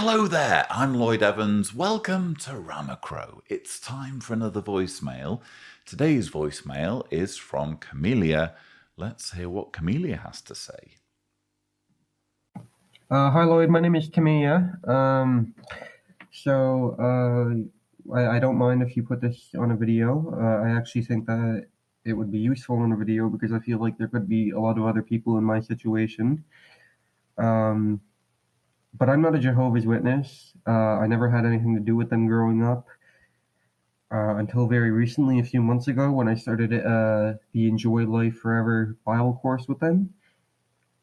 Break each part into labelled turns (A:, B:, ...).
A: Hello there, I'm Lloyd Evans. Welcome to Ramacrow. It's time for another voicemail. Today's voicemail is from Camellia. Let's hear what Camellia has to say.
B: Hi Lloyd, my name is Camilla. I don't mind if you put this on a video. I actually think that it would be useful on a video because I feel like there could be a lot of other people in my situation. But I'm not a Jehovah's Witness. I never had anything to do with them growing up until very recently, a few months ago, when I started the Enjoy Life Forever Bible course with them.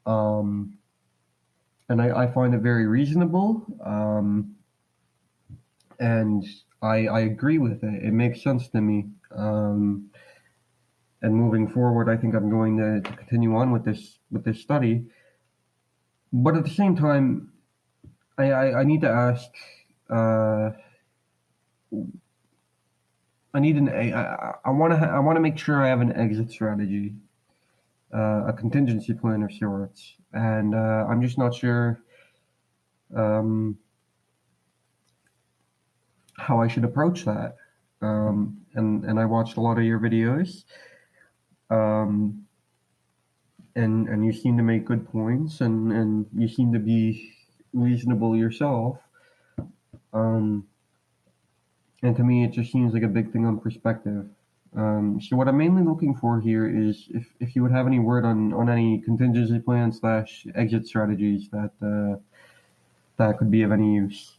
B: And I find it very reasonable. And I agree with it. It makes sense to me. And moving forward, I think I'm going to continue on with this study. But at the same time, I need to ask. I want to make sure I have an exit strategy, a contingency plan of sorts, and I'm just not sure how I should approach that. And I watched a lot of your videos, and you seem to make good points, and you seem to be reasonable yourself. And to me, it just seems like a big thing on perspective. So what I'm mainly looking for here is if you would have any word on any contingency plan / exit strategies that could be of any use.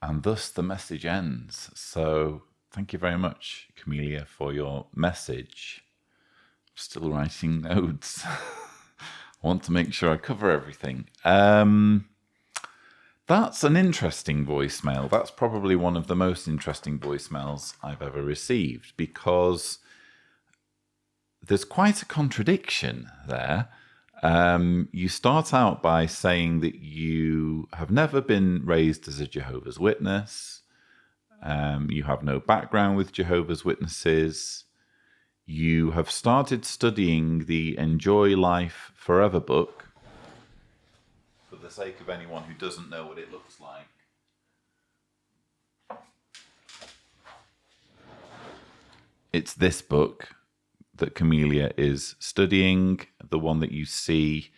A: And thus the message ends. So thank you very much, Camellia, for your message. I'm still writing notes. I want to make sure I cover everything. That's an interesting voicemail. That's probably one of the most interesting voicemails I've ever received because there's quite a contradiction there. You start out by saying that you have never been raised as a Jehovah's Witness. You have no background with Jehovah's Witnesses. You have started studying the Enjoy Life Forever book. For the sake of anyone who doesn't know what it looks like. It's this book that Camellia is studying, the one that you see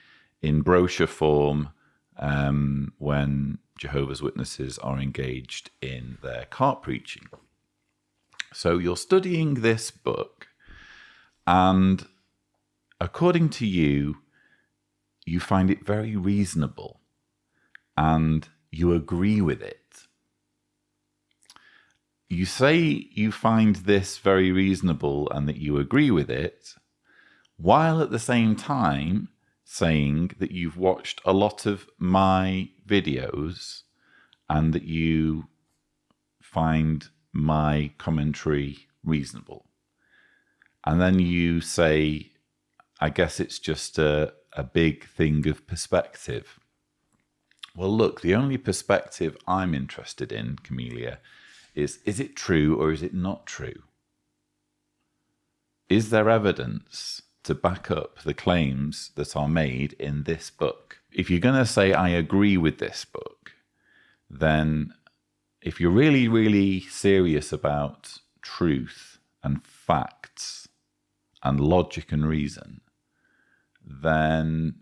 A: in brochure form when Jehovah's Witnesses are engaged in their cart preaching. So you're studying this book, and according to you, you find it very reasonable and you agree with it. You say you find this very reasonable and that you agree with it, while at the same time saying that you've watched a lot of my videos and that you find my commentary reasonable. And then you say, I guess it's just a big thing of perspective. Well, look, the only perspective I'm interested in, Camellia, is it true or is it not true? Is there evidence to back up the claims that are made in this book? If you're going to say, I agree with this book, then if you're really, really serious about truth and facts and logic and reason, then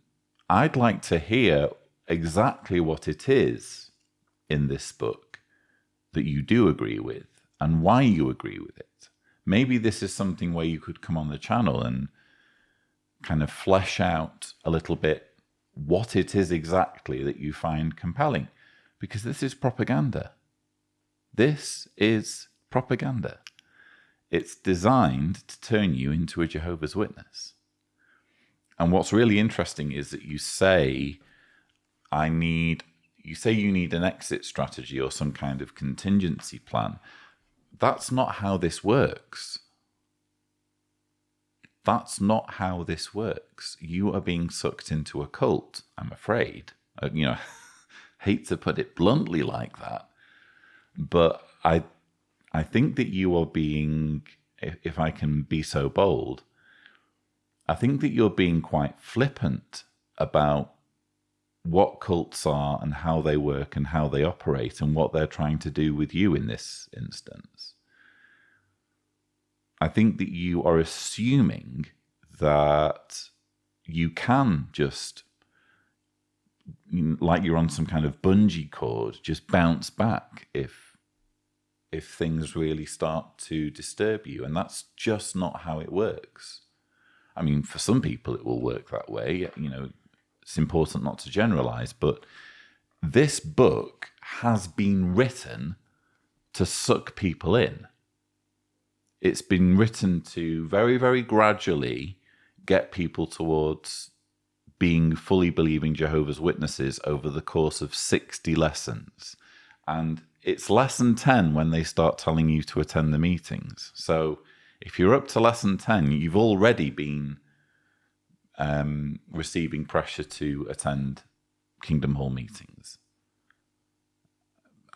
A: I'd like to hear exactly what it is in this book that you do agree with and why you agree with it. Maybe this is something where you could come on the channel and kind of flesh out a little bit what it is exactly that you find compelling, because this is propaganda. This is propaganda. It's designed to turn you into a Jehovah's Witness. And what's really interesting is that you say you need an exit strategy or some kind of contingency plan. That's not how this works. That's not how this works. You are being sucked into a cult, I'm afraid. Hate to put it bluntly like that, but I think that you are being, if I can be so bold, I think that you're being quite flippant about what cults are and how they work and how they operate and what they're trying to do with you in this instance. I think that you are assuming that you can just, like you're on some kind of bungee cord, just bounce back if things really start to disturb you. And that's just not how it works. I mean, for some people it will work that way. It's important not to generalize, but this book has been written to suck people in. It's been written to very, very gradually get people towards being fully believing Jehovah's Witnesses over the course of 60 lessons. And it's lesson 10 when they start telling you to attend the meetings. So if you're up to lesson 10, you've already been receiving pressure to attend Kingdom Hall meetings.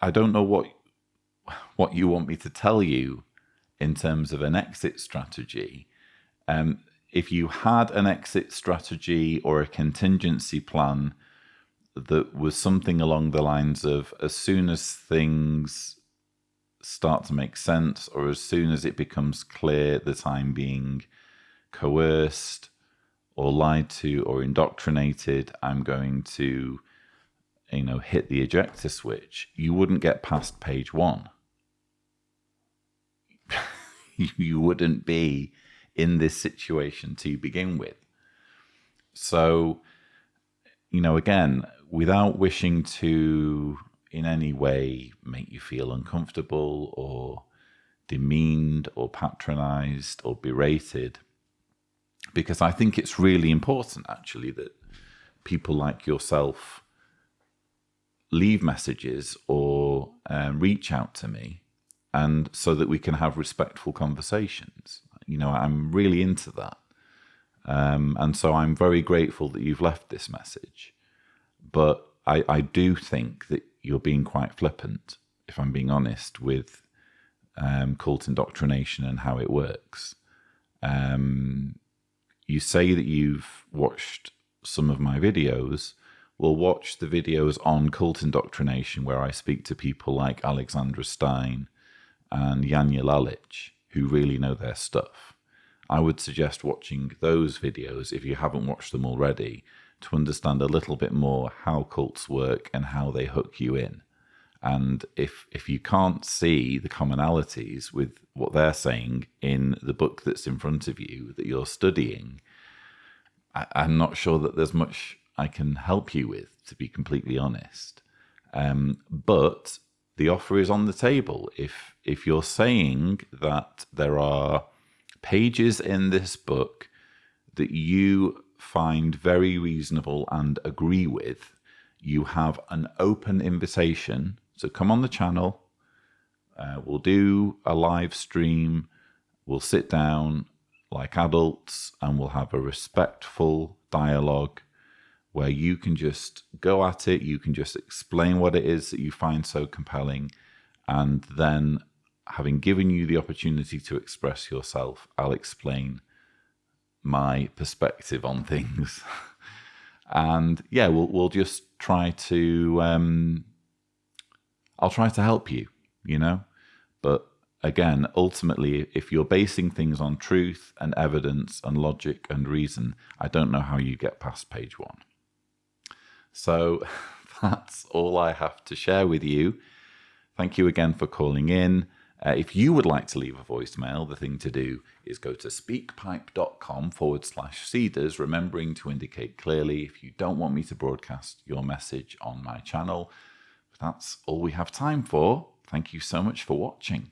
A: I don't know what you want me to tell you in terms of an exit strategy. If you had an exit strategy or a contingency plan that was something along the lines of, as soon as things start to make sense, or as soon as it becomes clear that I'm being coerced or lied to or indoctrinated, I'm going to, hit the ejector switch, you wouldn't get past page 1. You wouldn't be in this situation to begin with. So, again, without wishing to in any way make you feel uncomfortable or demeaned or patronized or berated, because I think it's really important, actually, that people like yourself leave messages or reach out to me, and so that we can have respectful conversations. I'm really into that. And so I'm very grateful that you've left this message. But I do think that you're being quite flippant, if I'm being honest, with cult indoctrination and how it works. You say that you've watched some of my videos. Well, watch the videos on cult indoctrination where I speak to people like Alexandra Stein and Janja Lalich, who really know their stuff. I would suggest watching those videos, if you haven't watched them already, to understand a little bit more how cults work and how they hook you in. And if you can't see the commonalities with what they're saying in the book that's in front of you that you're studying, I'm not sure that there's much I can help you with, to be completely honest. But the offer is on the table. If you're saying that there are pages in this book that you find very reasonable and agree with, you have an open invitation. So come on the channel. We'll do a live stream. We'll sit down like adults and we'll have a respectful dialogue where you can just go at it. You can just explain what it is that you find so compelling. And then, having given you the opportunity to express yourself, I'll explain my perspective on things. And yeah, we'll just try to, I'll try to help you, But again, ultimately, if you're basing things on truth and evidence and logic and reason, I don't know how you get past page 1. So that's all I have to share with you. Thank you again for calling in. If you would like to leave a voicemail, the thing to do is go to speakpipe.com/Cedars, remembering to indicate clearly if you don't want me to broadcast your message on my channel. But that's all we have time for. Thank you so much for watching.